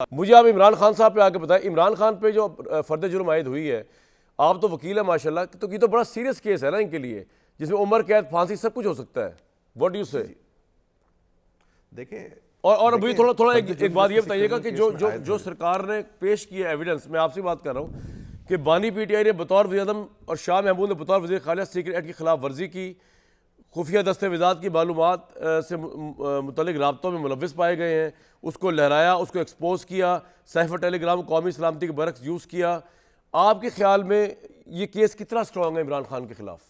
مجھے آپ عمران خان صاحب پہ آگے بتائیں، عمران خان پہ جو فرد جرم عائد ہوئی ہے، آپ تو وکیل ہیں ماشاءاللہ، تو یہ تو بڑا سیریس کیس ہے نا ان کے لیے، جس میں عمر قید، پھانسی سب کچھ ہو سکتا ہے. واٹ ڈو یو سے؟ دیکھیں اور ابھی تھوڑا ایک بات یہ بتائیے گا کہ جو سرکار نے پیش کیا ایویڈنس، میں آپ سے بات کر رہا ہوں کہ بانی پی ٹی آئی نے بطور وزیر اعظم اور شاہ محمود نے بطور وزیر خارجہ سیکرٹ ایکٹ کی خلاف ورزی کی، خفیہ دستاویزات کی معلومات سے متعلق رابطوں میں ملوث پائے گئے ہیں، اس کو لہرایا، اس کو ایکسپوز کیا، سائفر ٹیلی گرام قومی سلامتی کے برعکس یوز کیا. آپ کے خیال میں یہ کیس کتنا سٹرونگ ہے عمران خان کے خلاف؟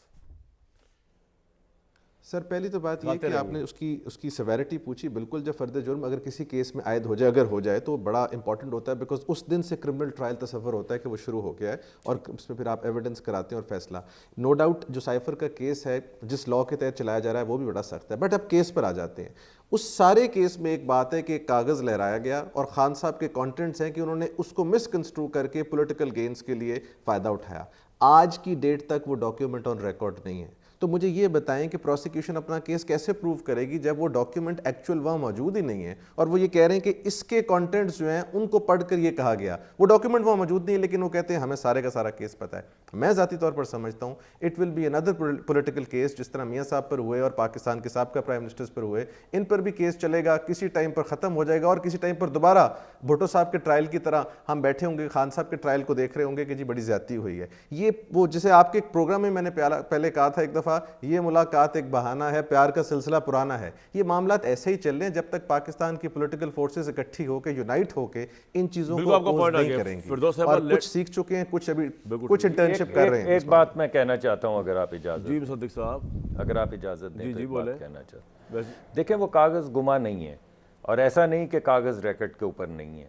سر پہلی تو بات یہ کہ آپ نے اس کی سیویرٹی پوچھی. بالکل جب فرد جرم اگر کسی کیس میں عائد ہو جائے تو بڑا امپورٹنٹ ہوتا ہے، بیکاز اس دن سے کرمنل ٹرائل تصور ہوتا ہے کہ وہ شروع ہو گیا ہے اور اس میں پھر آپ ایویڈنس کراتے ہیں اور فیصلہ. نو ڈاؤٹ جو سائفر کا کیس ہے جس لاء کے تحت چلایا جا رہا ہے وہ بھی بڑا سخت ہے. بٹ اب کیس پر آ جاتے ہیں. اس سارے کیس میں ایک بات ہے کہ ایک کاغذ لہرایا گیا اور خان صاحب کے کانٹینٹس ہیں کہ انہوں نے اس کو مس کنسٹرو کر کے پولیٹیکل گینز کے لیے فائدہ اٹھایا. آج کی ڈیٹ تک وہ ڈاکیومنٹ آن ریکارڈ نہیں ہے. تو مجھے یہ بتائیں کہ پروسیکیوشن اپنا کیس کیسے پروو کرے گی جب وہ ڈاکیومنٹ ایکچوئل وہاں موجود ہی نہیں ہے، اور وہ یہ کہہ رہے ہیں کہ اس کے کانٹینٹس جو ہیں ان کو پڑھ کر یہ کہا گیا. وہ ڈاکیومنٹ وہاں موجود نہیں ہے لیکن وہ کہتے ہیں ہمیں سارے کا سارا کیس پتہ ہے. میں ذاتی طور پر سمجھتا ہوں it will be another political case, جس طرح میاں صاحب پر ہوئے اور پاکستان کے سابقہ پرائم منسٹرز پر ہوئے، ان پر بھی کیس چلے گا. کسی ٹائم پر ختم ہو جائے گا اور کسی ٹائم پر دوبارہ بھٹو صاحب کے ٹرائل کی طرح ہم بیٹھے ہوں گے، خان صاحب کے ٹرائل کو دیکھ رہے ہوں گے کہ جی بڑی زیادتی ہوئی ہے. یہ وہ جسے آپ کے پروگرام میں نے پہلے کہا تھا ایک دفعہ، یہ ملاقات ایک بہانہ ہے، پیار کا سلسلہ پرانا ہے. یہ معاملات ایسے ہی چل رہے ہیں جب تک پاکستان کی پولیٹیکل فورسز اکٹھی ہو کے یونائٹ ہو کے ان چیزوں کو اپوز نہیں کریں گی. اور کچھ سیکھ چکے ہیں، کچھ ابھی کچھ انٹرنشپ کر رہے ہیں. ایک بات میں کہنا چاہتا ہوں، اگر آپ اجازت جی مصدق صاحب، اگر آپ اجازت دیں تو ایک بات کہنا چاہتا ہوں. جی دیکھیں وہ کاغذ گما نہیں ہے، اور ایسا نہیں کہ کاغذ ریکٹ کے اوپر نہیں ہے.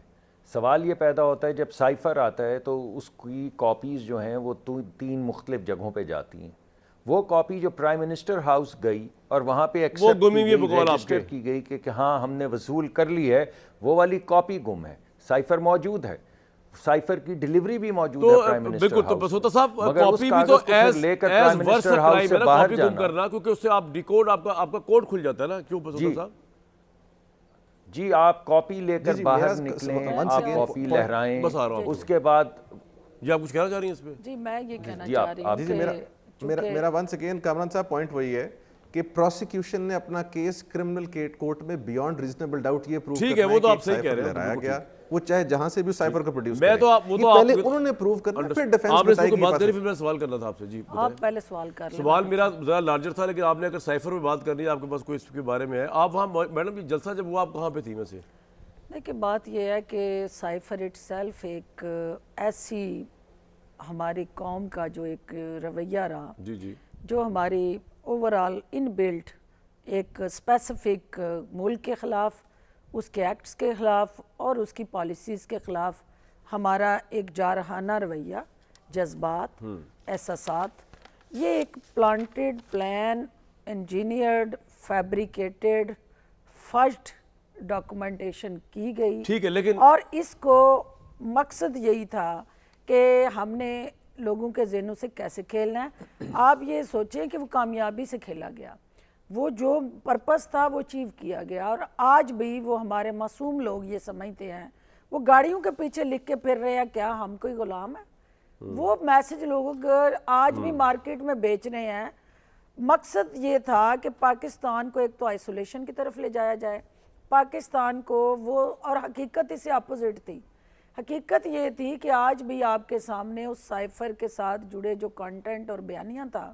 سوال یہ پیدا ہوتا ہے جب سائفر آتا ہے تو اس کی کاپیز جو ہیں وہ 3 مختلف جگہوں پہ جاتی ہیں. وہ کاپی جو پرائم منسٹر ہاؤس گئی اور وہاں پہ ایکسپٹ رجسٹر کی گئی کہ ہاں ہم نے وصول کر لی ہے، وہ والی کاپی گم ہے. سائفر موجود ہے، سائفر کی ڈیلیوری بھی موجود ہے پرائم منسٹر ہاؤس. بالکل. تو بسوتا صاحب کاپی بھی تو ایز ورس کرائم ہے نا، کاپی گم کرنا، کیونکہ اس سے آپ ڈیکوڈ، آپ کا کوڈ کھل جاتا ہے نا. کیوں بسوتا صاحب؟ جی آپ کاپی لے کر باہر نکلیں، آپ کاپی لہرائیں، اس کے بعد جی آپ کچھ کہنا چاہ رہی ہیں اس پہ؟ جی میں یہ کہنا چاہ رہی ہوں کہ میرا ونس اگین کامران صاحب پوائنٹ وہی ہے کہ پروسیکیوشن نے اپنا کیس کرمنل کورٹ میں بیونڈ ریزنیبل ڈاؤٹ یہ پروو کرنا ہے کہ سائفر لہرایا گیا، وہ چاہے جہاں سے بھی سائفر کو پروڈیوس کریں. پہلے انہوں نے پروو کرنا، پھر ڈیفینس بتائے گی. بات کری پھر میں سوال کرنا تھا آپ سے. جی آپ پہلے سوال کر لیں. سوال میرا ذرا لارجر تھا، لیکن آپ نے اگر سائفر میں بات کرنی ہے، آپ کے پاس کوئی اس کے بارے میں ہے. آپ وہاں میڈم یہ جلسہ جب وہ آپ کہاں پہ تھی میں سے؟ دیکھیں بات یہ ہے کہ سائفر اٹ سیلف ایک ایسی ہماری قوم کا جو ایک رویہ رہا، جو ہماری اوورال ان بلٹ ایک اسپیسیفک ملک کے خلاف، اس کے ایکٹس کے خلاف اور اس کی پالیسیز کے خلاف ہمارا ایک جارحانہ رویہ، جذبات، احساسات، یہ ایک planted, plan, engineered, fabricated, fudged documentation کی گئی. ٹھیک ہے، لیکن اور اس کو مقصد یہی تھا کہ ہم نے لوگوں کے ذہنوں سے کیسے کھیلنا ہے. آپ یہ سوچیں کہ وہ کامیابی سے کھیلا گیا، وہ جو پرپس تھا وہ اچیو کیا گیا. اور آج بھی وہ ہمارے معصوم لوگ یہ سمجھتے ہیں، وہ گاڑیوں کے پیچھے لکھ کے پھر رہے ہیں کیا ہم کوئی غلام ہیں. وہ میسج لوگ آج بھی مارکیٹ میں بیچ رہے ہیں. مقصد یہ تھا کہ پاکستان کو ایک تو آئسولیشن کی طرف لے جایا جائے، پاکستان کو وہ، اور حقیقت اس سے اپوزٹ تھی. حقیقت یہ تھی کہ آج بھی آپ کے سامنے اس سائفر کے ساتھ جڑے جو کانٹینٹ اور بیانیاں تھا،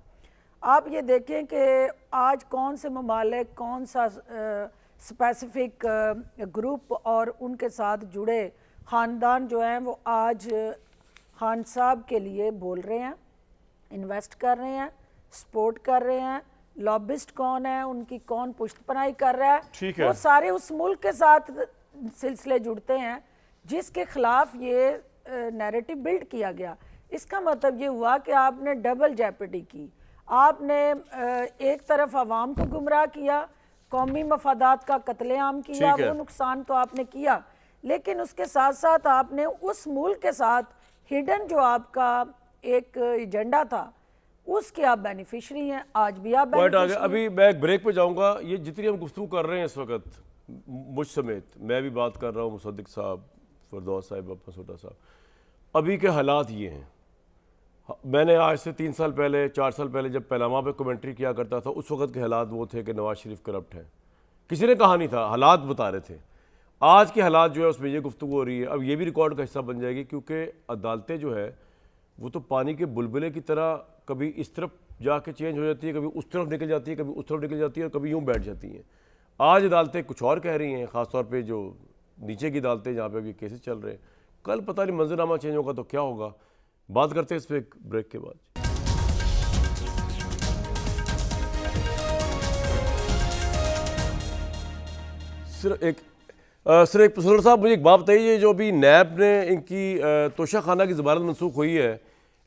آپ یہ دیکھیں کہ آج کون سے ممالک، کون سا اسپیسیفک گروپ اور ان کے ساتھ جڑے خاندان جو ہیں وہ آج خان صاحب کے لیے بول رہے ہیں، انویسٹ کر رہے ہیں، سپورٹ کر رہے ہیں. لابسٹ کون ہے، ان کی کون پشت پناہی کر رہا ہے، وہ سارے اس ملک کے ساتھ سلسلے جڑتے ہیں جس کے خلاف یہ نیریٹو بلڈ کیا گیا. اس کا مطلب یہ ہوا کہ آپ نے ڈبل جیپٹی کی. آپ نے ایک طرف عوام کو گمراہ کیا، قومی مفادات کا قتل عام کیا، وہ نقصان تو آپ نے کیا، لیکن اس کے ساتھ ساتھ آپ نے اس ملک کے ساتھ ہڈن جو آپ کا ایک ایجنڈا تھا اس کے آپ بینیفیشری ہیں. آج بھی آپ بینیفیشری ہیں. ابھی میں ایک بریک پہ جاؤں گا. یہ جتنی ہم گفتگو کر رہے ہیں اس وقت، مجھ سمیت، میں بھی بات کر رہا ہوں، مصدق صاحب، فردوس صاحب، مسعودہ صاحب، ابھی کے حالات یہ ہیں. میں نے آج سے 3 سال پہلے 4 سال پہلے جب پیناما پہ کمنٹری کیا کرتا تھا، اس وقت کے حالات وہ تھے کہ نواز شریف کرپٹ ہے. کسی نے کہا نہیں تھا، حالات بتا رہے تھے. آج کے حالات جو ہے اس میں یہ گفتگو ہو رہی ہے. اب یہ بھی ریکارڈ کا حصہ بن جائے گی، کیونکہ عدالتیں جو ہے وہ تو پانی کے بلبلے کی طرح کبھی اس طرف جا کے چینج ہو جاتی ہے، کبھی اس طرف نکل جاتی ہے، کبھی اس طرف نکل جاتی ہے، اور کبھی یوں بیٹھ جاتی ہیں. آج عدالتیں کچھ اور کہہ رہی ہیں، خاص طور پہ جو نیچے کی عدالتیں جہاں پہ ابھی کیسز چل رہے ہیں. کل پتہ نہیں منظرنامہ چینج ہوگا تو کیا ہوگا. بات کرتے ہیں اس پہ ایک بریک کے بعد. سر ایک پروفیسر صاحب مجھے ایک بات بتائیے، جو ابھی نیب نے ان کی توشہ خانہ کی ضمانت منسوخ ہوئی ہے،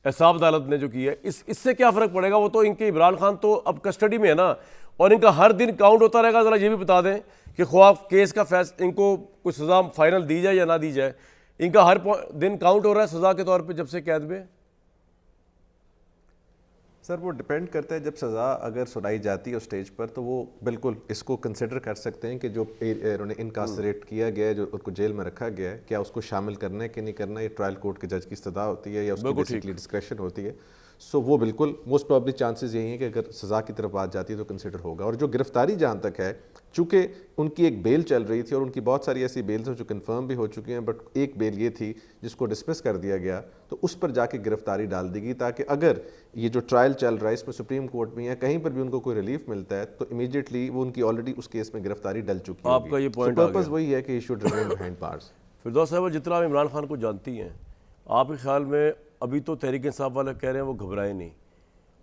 احساب عدالت نے جو کی ہے، اس سے کیا فرق پڑے گا؟ وہ تو ان کے عمران خان تو اب کسٹڈی میں ہے نا، اور ان کا ہر دن کاؤنٹ ہوتا رہے گا. ذرا یہ بھی بتا دیں کہ خواہ کیس کا ان کو کوئی سزا فائنل دی جائے یا نہ دی جائے، ان کا ہر دن کاؤنٹ ہو رہا ہے سزا کے طور پہ جب سے قید میں؟ سر وہ ڈپینڈ کرتا ہے، جب سزا اگر سنائی جاتی ہے اس سٹیج پر تو وہ بالکل اس کو کنسیڈر کر سکتے ہیں کہ جو انہوں نے انکارسریٹ کیا گیا ہے، جو ان کو جیل میں رکھا گیا ہے، کیا اس کو شامل کرنا ہے کہ نہیں کرنا ہے. یہ ٹرائل کورٹ کے جج کی استدعا ہوتی ہے یا اس کی بیسکلی ڈسکریشن ہوتی ہے. سو وہ بالکل موسٹ پرابلی چانسز یہی ہیں کہ اگر سزا کی طرف بات جاتی ہے تو کنسیڈر ہوگا. اور جو گرفتاری جہاں تک ہے، چونکہ ان کی ایک بیل چل رہی تھی اور ان کی بہت ساری ایسی بیلز ہیں جو کنفرم بھی ہو چکی ہیں، بٹ ایک بیل یہ تھی جس کو ڈسمس کر دیا گیا، تو اس پر جا کے گرفتاری ڈال دی گئی تاکہ اگر یہ جو ٹرائل چل رہا ہے اس میں سپریم کورٹ میں یا کہیں پر بھی ان کو کوئی ریلیف ملتا ہے تو امیڈیٹلی وہ ان کی آلریڈی اس کیس میں گرفتاری ڈل چکی ہے. آپ کا یہ پوائنٹ پرپز وہی ہے کہ he should remain behind bars. Firdous صاحب، جتنا آپ عمران خان کو جانتی ہیں، آپ کے خیال میں ابھی تو تحریک انصاف والے کہہ رہے ہیں وہ گھبرائے نہیں،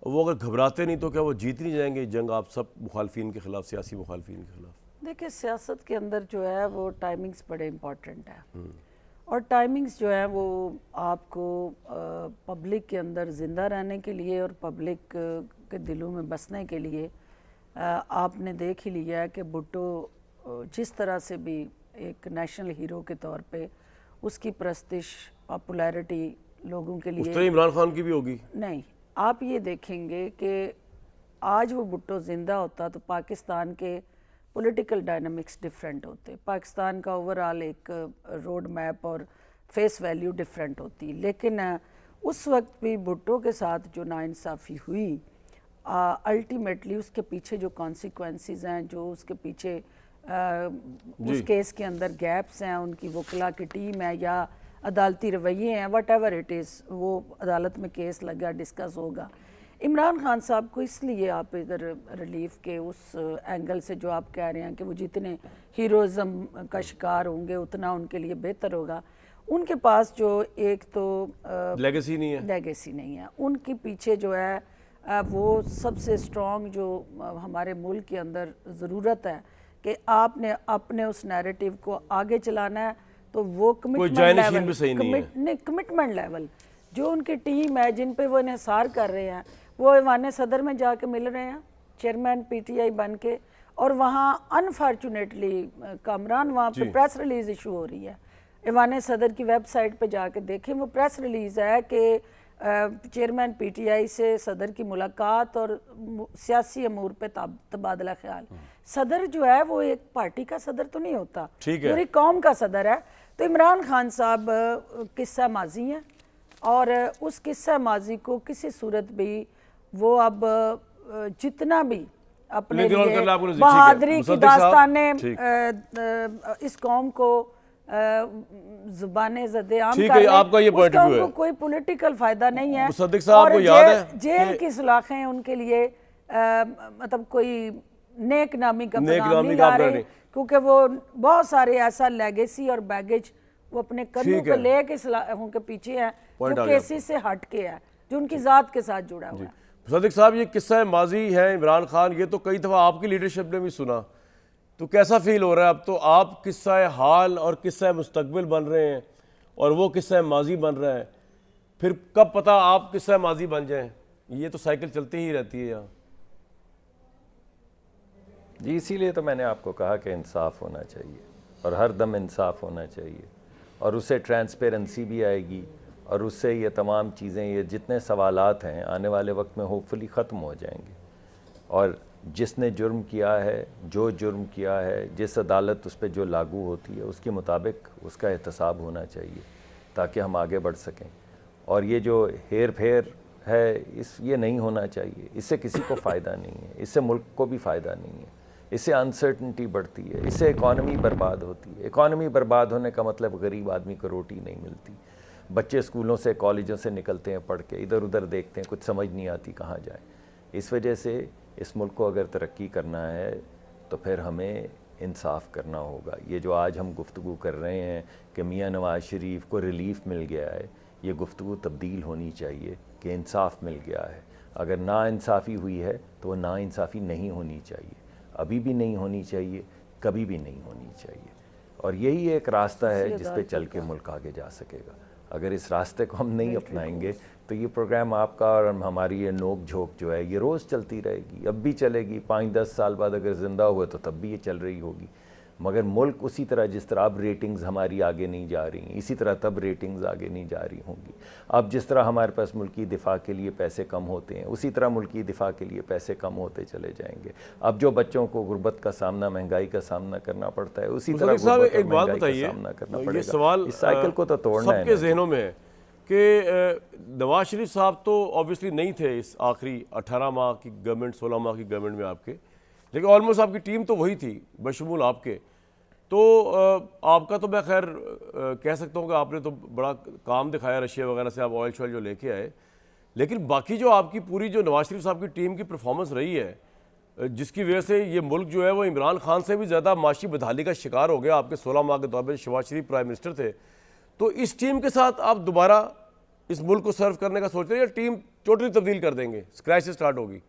وہ اگر گھبراتے نہیں تو کیا وہ جیت نہیں جائیں گے جنگ آپ سب مخالفین کے خلاف، سیاسی مخالفین کے خلاف؟ دیکھیں، سیاست کے اندر جو ہے وہ ٹائمنگز بڑے امپورٹنٹ ہیں، اور ٹائمنگز جو ہیں وہ آپ کو پبلک کے اندر زندہ رہنے کے لیے اور پبلک کے دلوں میں بسنے کے لیے آپ نے دیکھ ہی لیا ہے کہ بھٹو جس طرح سے بھی ایک نیشنل ہیرو کے طور پہ اس کی پرستش، پاپولیرٹی لوگوں کے لیے، اس طرح عمران خان کی بھی ہوگی نہیں. آپ یہ دیکھیں گے کہ آج وہ بھٹو زندہ ہوتا تو پاکستان کے پولیٹیکل ڈائنامکس ڈیفرنٹ ہوتے، پاکستان کا اوورآل ایک روڈ میپ اور فیس ویلیو ڈیفرنٹ ہوتی. لیکن اس وقت بھی بھٹو کے ساتھ جو ناانصافی ہوئی، الٹیمیٹلی اس کے پیچھے جو کانسیکوینسز ہیں، جو اس کے پیچھے اس کیس کے اندر گیپس ہیں، ان کی وکلا کی ٹیم ہے یا عدالتی رویے ہیں، واٹ ایور اٹ از، وہ عدالت میں کیس لگا، ڈسکس ہوگا. عمران خان صاحب کو اس لیے آپ ادھر ریلیف کے اس اینگل سے جو آپ کہہ رہے ہیں کہ وہ جتنے ہیروزم کا شکار ہوں گے اتنا ان کے لیے بہتر ہوگا. ان کے پاس جو ایک تو لیگیسی نہیں ہے، ان کے پیچھے جو ہے وہ سب سے اسٹرانگ جو ہمارے ملک کے اندر ضرورت ہے کہ آپ نے اپنے اس نیریٹیو کو آگے چلانا ہے، تو وہ کمٹمنٹ لیول جو ان کی ٹیم ہے، جن پہ وہ انحصار کر رہے ہیں، وہ ایوان صدر میں جا کے مل رہے ہیں چیئرمین پی ٹی آئی بن کے، اور وہاں انفارچونیٹلی کامران وہاں پہ پریس ریلیز ایشو ہو رہی ہے. ایوان صدر کی ویب سائٹ پہ جا کے دیکھیں، وہ پریس ریلیز ہے کہ چیئرمین پی ٹی آئی سے صدر کی ملاقات اور سیاسی امور پہ تبادلہ خیال. صدر جو ہے وہ ایک پارٹی کا صدر تو نہیں ہوتا، پوری قوم کا صدر ہے. تو عمران خان صاحب قصہ ماضی ہیں، اور اس قصہ ماضی کو کسی صورت بھی وہ اب جتنا بھی اپنے لیے بہادری کی داستانیں اس قوم کو زبانیں زدے عام کر لیں، اس قوم کو کوئی پولیٹیکل فائدہ نہیں ہے. اور جیل کی سلاخیں ان کے لیے مطلب کوئی نیک نامی کا پیغام نہیں لا رہے، کیونکہ وہ بہت سارے ایسا لیگیسی اور بیگیج وہ اپنے قدموں کو لے کے سلاخوں کے پیچھے ہیں جو کیسی سے ہٹ کے ہے، جو ان کی ذات کے ساتھ جڑا ہوا ہے. صدیق صاحب، یہ قصہ ماضی ہے عمران خان، یہ تو کئی دفعہ آپ کی لیڈرشپ نے بھی سنا، تو کیسا فیل ہو رہا ہے اب؟ تو آپ قصہ حال اور قصہ مستقبل بن رہے ہیں اور وہ قصہ ماضی بن رہا ہے، پھر کب پتہ آپ قصہ ماضی بن جائیں؟ یہ تو سائیکل چلتی ہی رہتی ہے یہاں. جی اسی لیے تو میں نے آپ کو کہا کہ انصاف ہونا چاہیے، اور ہر دم انصاف ہونا چاہیے، اور اس سے ٹرانسپیرنسی بھی آئے گی، اور اس سے یہ تمام چیزیں، یہ جتنے سوالات ہیں آنے والے وقت میں ہوپ فلی ختم ہو جائیں گے. اور جس نے جرم کیا ہے، جو جرم کیا ہے، جس عدالت اس پہ جو لاگو ہوتی ہے اس کے مطابق اس کا احتساب ہونا چاہیے تاکہ ہم آگے بڑھ سکیں. اور یہ جو ہیر پھیر ہے یہ نہیں ہونا چاہیے. اس سے کسی کو فائدہ نہیں ہے، اس سے ملک کو بھی فائدہ نہیں ہے، اس سے انسرٹنٹی بڑھتی ہے، اس سے اکانومی برباد ہوتی ہے. اکانومی برباد ہونے کا مطلب غریب آدمی کو روٹی نہیں ملتی. بچے اسکولوں سے کالجوں سے نکلتے ہیں پڑھ کے، ادھر ادھر دیکھتے ہیں، کچھ سمجھ نہیں آتی کہاں جائیں. اس وجہ سے اس ملک کو اگر ترقی کرنا ہے تو پھر ہمیں انصاف کرنا ہوگا. یہ جو آج ہم گفتگو کر رہے ہیں کہ میاں نواز شریف کو ریلیف مل گیا ہے، یہ گفتگو تبدیل ہونی چاہیے کہ انصاف مل گیا ہے. اگر نا انصافی ہوئی ہے تو وہ نا انصافی نہیں ہونی چاہیے، ابھی بھی نہیں ہونی چاہیے، کبھی بھی نہیں ہونی چاہیے. اور یہی ایک راستہ ہے جس پہ چل کے ملک آگے جا سکے گا. اگر اس راستے کو ہم نہیں اپنائیں گے تو یہ پروگرام آپ کا اور ہماری یہ نوک جھوک جو ہے یہ روز چلتی رہے گی، اب بھی چلے گی. 5-10 سال بعد اگر زندہ ہوئے تو تب بھی یہ چل رہی ہوگی. مگر ملک اسی طرح جس طرح اب ریٹنگز ہماری آگے نہیں جا رہی ہیں، اسی طرح تب ریٹنگز آگے نہیں جا رہی ہوں گی. اب جس طرح ہمارے پاس ملکی دفاع کے لیے پیسے کم ہوتے ہیں، اسی طرح ملکی دفاع کے لیے پیسے کم ہوتے چلے جائیں گے. اب جو بچوں کو غربت کا سامنا، مہنگائی کا سامنا کرنا پڑتا ہے، اسی طرح غربت اور مہنگائی کا سامنا کرنا پڑے گا. سوال اس سائیکل کو تو توڑنا ہے. سب کے ذہنوں میں ہے کہ نواز شریف صاحب تو آبویسلی نہیں تھے اس آخری 18 ماہ کی گورنمنٹ، 16 ماہ کی گورنمنٹ میں آپ کے، لیکن آلموسٹ آپ کی ٹیم تو وہی تھی بشمول آپ کے. تو آپ کا تو میں خیر کہہ سکتا ہوں کہ آپ نے تو بڑا کام دکھایا رشیا وغیرہ سے، آپ آئل شوائل جو لے کے آئے. لیکن باقی جو آپ کی پوری جو نواز شریف صاحب کی ٹیم کی پرفارمنس رہی ہے، جس کی وجہ سے یہ ملک جو ہے وہ عمران خان سے بھی زیادہ معاشی بدحالی کا شکار ہو گیا. آپ کے 16 ماہ کے دور میں شہباز شریف پرائم منسٹر تھے. تو اس ٹیم کے ساتھ آپ دوبارہ اس ملک کو سرو کرنے کا سوچ رہے ہیں یا ٹیم ٹوٹلی تبدیل کر دیں گے، اسکریچ سے سٹارٹ ہوگی؟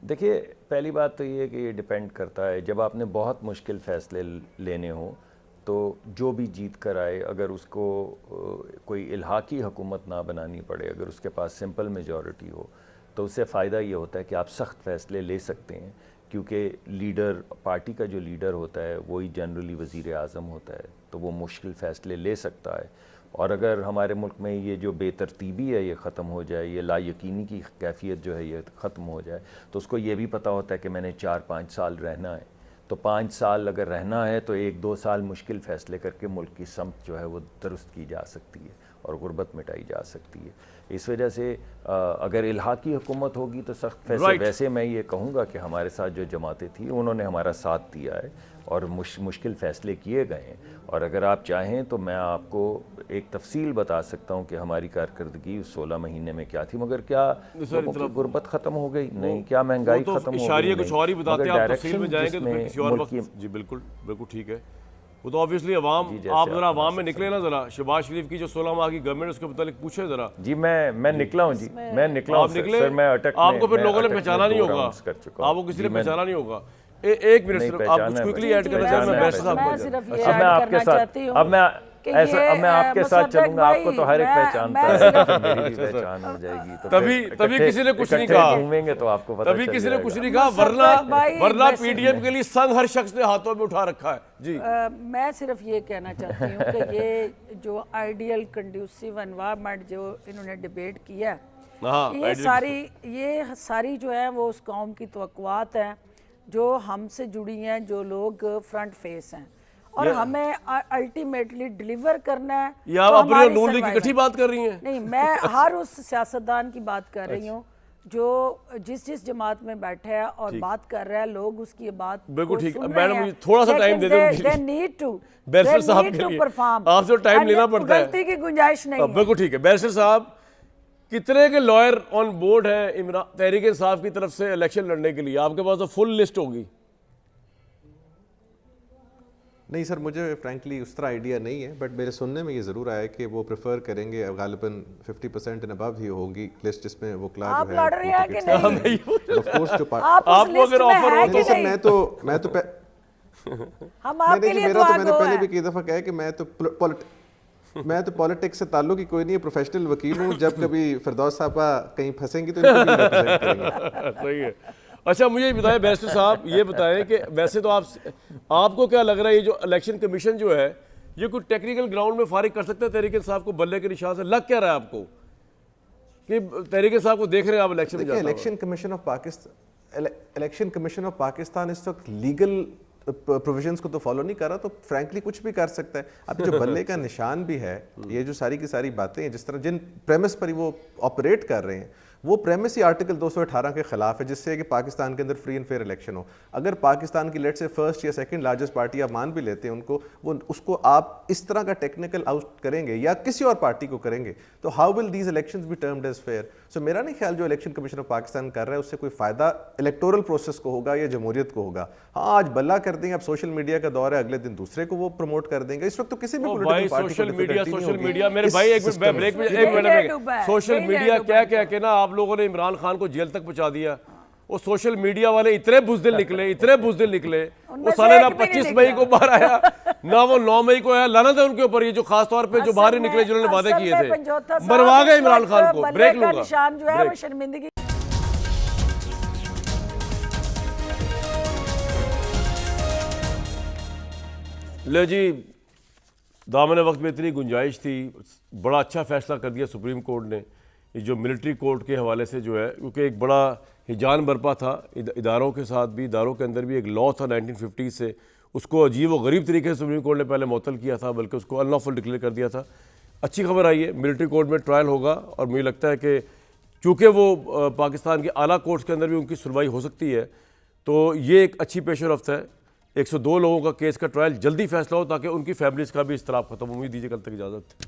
دیکھیے، پہلی بات تو یہ ہے کہ یہ ڈیپینڈ کرتا ہے. جب آپ نے بہت مشکل فیصلے لینے ہوں تو جو بھی جیت کر آئے، اگر اس کو کوئی الحاقی حکومت نہ بنانی پڑے، اگر اس کے پاس سمپل میجورٹی ہو تو اس سے فائدہ یہ ہوتا ہے کہ آپ سخت فیصلے لے سکتے ہیں. کیونکہ لیڈر، پارٹی کا جو لیڈر ہوتا ہے وہی جنرلی وزیر اعظم ہوتا ہے، تو وہ مشکل فیصلے لے سکتا ہے. اور اگر ہمارے ملک میں یہ جو بے ترتیبی ہے یہ ختم ہو جائے، یہ لا یقینی کی کیفیت جو ہے یہ ختم ہو جائے، تو اس کو یہ بھی پتہ ہوتا ہے کہ میں نے 4-5 سال رہنا ہے. تو 5 سال اگر رہنا ہے تو 1-2 سال مشکل فیصلے کر کے ملک کی سمت جو ہے وہ درست کی جا سکتی ہے اور غربت مٹائی جا سکتی ہے. اس وجہ سے اگر الحاقی حکومت ہوگی تو سخت فیصلے. ویسے میں یہ کہوں گا کہ ہمارے ساتھ جو جماعتیں تھیں انہوں نے ہمارا ساتھ دیا ہے اور مشکل فیصلے کیے گئے ہیں. اور اگر آپ چاہیں تو میں آپ کو ایک تفصیل بتا سکتا ہوں کہ ہماری کارکردگی 16 مہینے میں کیا تھی. مگر کیا لوگوں کی غربت ختم ہو گئی؟ نہیں. کیا مہنگائی ختم ہو گئی؟ اشاریہ کچھ اور ہی بتاتے ہیں، آپ تفصیل میں جائیں گے تو پھر کسی اور وقت. جی بالکل بالکل ٹھیک ہے. وہ تو آبویسلی عوام، آپ ذرا عوام میں نکلے نا، ذرا شہباز شریف کی جو 16 ماہ کی گورنمنٹ اس کے متعلق پوچھیں ذرا. جی میں نکلا ہوں. جی میں نکلا ہوں. آپ نکلے، سر میں اٹک، آپ کو پھر لوگوں نے پہچانا نہیں ہوگا، آپ کو کسی نے پہچانا نہیں ہوگا. ایک منٹ صرف آپ کچھ کوئکلی ایڈ کرنا چاہیں. میں بیرسٹر صاحب کو صرف یہ ایڈ کرنا چاہتی ہوں، اب میں آپ کے ساتھ چلوں گا، آپ کو تو ہر ایک پہچانتا ہے، میری بھی پہچان ہو جائے گی. تبھی کسی نے کچھ نہیں کہا، گھومیں گے تو آپ کو پتہ تبھی کسی نے کچھ نہیں کہا، ورنہ پی ڈی ایم کے لیے سنگ ہر شخص نے ہاتھوں میں اٹھا رکھا ہے. جی میں صرف یہ کہنا چاہتی ہوں کہ یہ جو آئیڈیل کنڈیوسیو انوائرمنٹ جو انہوں نے ڈیبیٹ کیا ہے، یہ ساری جو ہے وہ اس قوم کی توقعات ہیں جو ہم سے جڑی ہیں، جو لوگ فرنٹ فیس ہیں، اور ہمیں الٹیمیٹلی ڈیلیور کرنا ہے. یا آپ اپنی اور نون لیگ کی کٹھی بات کر رہی ہیں؟ نہیں، میں ہر اس سیاستدان کی بات کر رہی ہوں جو جس جماعت میں بیٹھا ہے اور بات کر رہا ہے، لوگ اس کی بات بالکل ٹھیک. میڈم مجھے تھوڑا سا ٹائم دے دیں بیرسٹر صاحب کے لیے، آپ سے ٹائم لینا پڑتا ہے، غلطی کی گنجائش نہیں ہے. بالکل ٹھیک ہے. بیرسٹر صاحب، کتنے کے لائر آن بورڈ ہیں تحریک انصاف کی طرف سے الیکشن لڑنے کے لیے؟ آپ کے پاس تو فل لسٹ ہوگی. نہیں سر، مجھے فرینکلی اس طرح آئیڈیا نہیں ہے، بٹ میرے سننے میں یہ ضرور آیا کہ وہ پریفر کریں گے غالباً 50% اینڈ ابو ہی ہوگی لسٹ جس میں وہ کلا جو ہے. آپ لڑ رہے ہیں کہ نہیں؟ آف کورس جو آپ کو اگر آفر ہو تو سر میں تو ہم آپ کے لیے دعا میں نے پہلے بھی کئی دفعہ کہا کہ میں تو پولیٹکس سے تعلق ہی کوئی نہیں ہے، پروفیشنل وکیل ہوں. جب کبھی فردوس صاحبہ کہیں پھنسیں گی تو ان کو بھی ریپرزینٹ کریں گے. صحیح ہے. اچھا مجھے یہ بتائیں بیرسٹر صاحب، یہ بتائیں کہ ویسے تو آپ کو کیا لگ رہا ہے یہ جو الیکشن کمیشن جو ہے یہ کوئی ٹیکنیکل گراؤنڈ میں فارغ کر سکتا ہے تحریک انصاف کو؟ بلے کے نشان سے لگ کیا رہا ہے آپ کو؟ کہ تحریک انصاف کو دیکھ رہے ہیں آپ الیکشن میں دیکھیں جاتا الیکشن کمیشن آف پاکستان اس وقت لیگل پروویژنس کو تو فالو نہیں کر رہا، تو فرینکلی کچھ بھی کر سکتا ہے. اب جو بلے کا نشان بھی ہے، یہ جو ساری کی ساری باتیں ہیں، جس طرح جن پریمس پر وہ آپریٹ کر رہے ہیں، وہ پریمس ہی آرٹیکل 218 کے خلاف ہے، جس سے کہ پاکستان کے اندر فری اینڈ فیئر الیکشن ہو. اگر پاکستان کی لیٹ سے فرسٹ یا سیکنڈ لارجسٹ پارٹی آپ مان بھی لیتے ہیں ان کو، وہ اس کو آپ اس طرح کا ٹیکنیکل آؤٹ کریں گے یا کسی اور پارٹی کو کریں گے، تو how will these elections be termed as fair? So میرا نہیں خیال جو الیکشن کمیشن آف پاکستان کر رہا ہے اس سے کوئی فائدہ الیکٹورل پروسیس کو ہوگا یا جمہوریت کو ہوگا. ہاں آج بلا کر دیں گے، اب سوشل میڈیا کا دور ہے، اگلے دن دوسرے کو وہ پروموٹ کر دیں گے. اس وقت تو کسی بھی پولیٹیکل پارٹی کو سوشل میڈیا میرے بھائی ایک بریک میں سوشل میڈیا کیا کہ نا آپ لوگوں نے عمران خان کو جیل تک پہنچا دیا. وہ سوشل میڈیا والے اتنے بزدل نکلے وہ سالہ نہ 25 مئی کو باہر آیا نہ وہ 9 مئی کو آیا. لعنت ہے ان کے اوپر، یہ جو خاص طور پہ جو باہر نکلے جنہوں نے وعدے کیے تھے. مروا گئے عمران خان کو. بریک لوں گا. نشان جو ہے وہ شرمندگی. لے جی، دامن وقت میں اتنی گنجائش تھی، بڑا اچھا فیصلہ کر دیا سپریم کورٹ نے. یہ جو ملٹری کورٹ کے حوالے سے جو ہے، کیونکہ ایک بڑا ہجان برپا تھا اداروں کے ساتھ بھی، اداروں کے اندر بھی. ایک لا تھا 1950 سے، اس کو عجیب و غریب طریقے سے سپریم کورٹ نے پہلے معطل کیا تھا، بلکہ اس کو ان لافل ڈکلیئر کر دیا تھا. اچھی خبر آئی ہے، ملٹری کورٹ میں ٹرائل ہوگا، اور مجھے لگتا ہے کہ چونکہ وہ پاکستان کے اعلیٰ کورٹس کے اندر بھی ان کی سنوائی ہو سکتی ہے، تو یہ ایک اچھی پیش رفت ہے. 102 لوگوں کا کیس کا ٹرائل جلدی فیصلہ ہو تاکہ ان کی فیملیز کا بھی اضطراب ختم ہو. امید دیجیے کل تک اجازت.